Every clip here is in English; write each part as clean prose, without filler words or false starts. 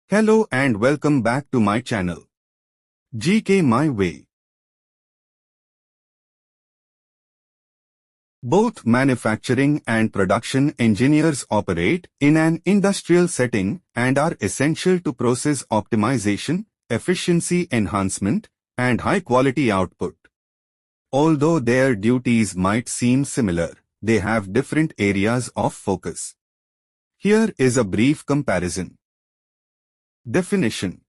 Hello and welcome back to my channel, GK My Way. Both manufacturing and production engineers operate in an industrial setting and are essential to process optimization, efficiency enhancement, and high-quality output. Although their duties might seem similar, they have different areas of focus. Here is a brief comparison. Definition.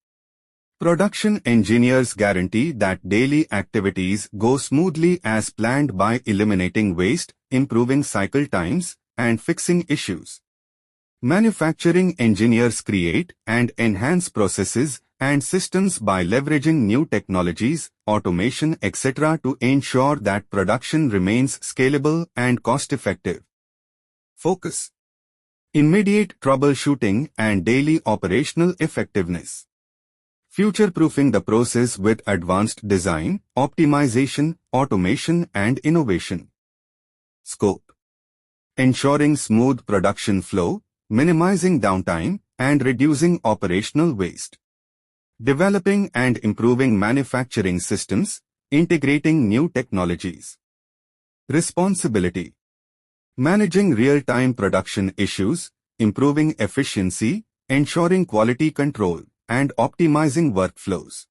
Production engineers guarantee that daily activities go smoothly as planned by eliminating waste, improving cycle times, and fixing issues. Manufacturing engineers create and enhance processes and systems by leveraging new technologies, automation, etc. to ensure that production remains scalable and cost-effective. Focus. Immediate troubleshooting and daily operational effectiveness. Future-proofing the process with advanced design, optimization, automation and innovation. Scope. Ensuring smooth production flow, minimizing downtime, and reducing operational waste. Developing and improving manufacturing systems, integrating new technologies. Responsibility. Managing real-time production issues, improving efficiency, ensuring quality control, and optimizing workflows.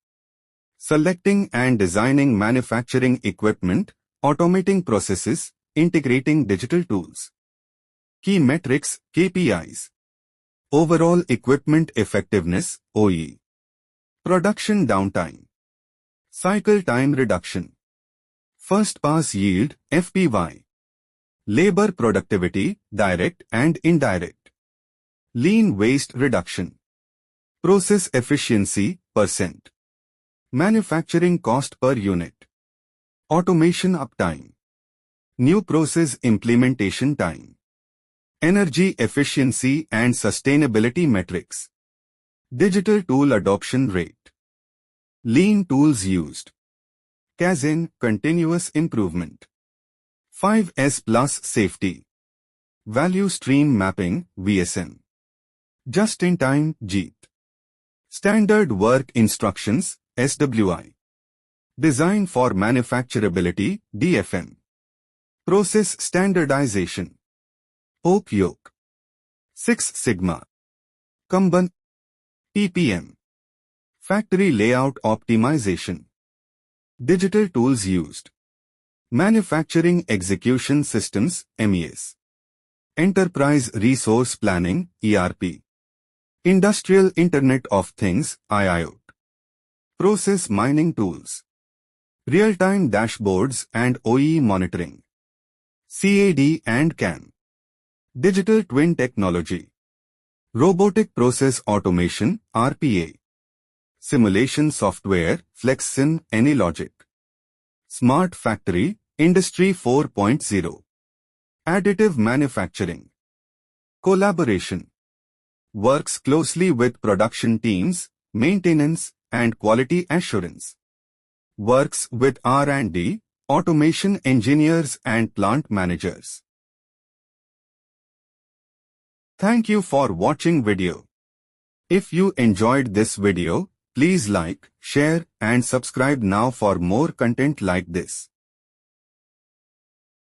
Selecting and designing manufacturing equipment, automating processes, integrating digital tools. Key metrics, KPIs. Overall equipment effectiveness, OE. Production downtime. Cycle time reduction. First pass yield, FPY. Labor productivity, direct and indirect. Lean waste reduction. Process efficiency, %. Manufacturing cost per unit. Automation uptime. New process implementation time. Energy efficiency and sustainability metrics. Digital tool adoption rate. Lean tools used. Kaizen, continuous improvement. 5S plus safety. Value stream mapping, VSM. Just-in-time, JIT. Standard work instructions, SWI. Design for manufacturability, DFM. Process standardization. Oak yoke. Six Sigma. Kanban. PPM. Factory layout optimization. Digital tools used. Manufacturing execution systems, MES. Enterprise resource planning, ERP. Industrial Internet of Things, IIoT. Process mining tools. Real-time dashboards and OE monitoring. CAD and CAM. Digital twin technology. Robotic process automation, RPA. Simulation software, FlexSim, AnyLogic. Smart factory, Industry 4.0. Additive manufacturing. Collaboration. Works closely with production teams, maintenance, and quality assurance. Works with R&D, automation engineers and plant managers. Thank you for watching video. If you enjoyed this video, please like, share, and subscribe now for more content like this.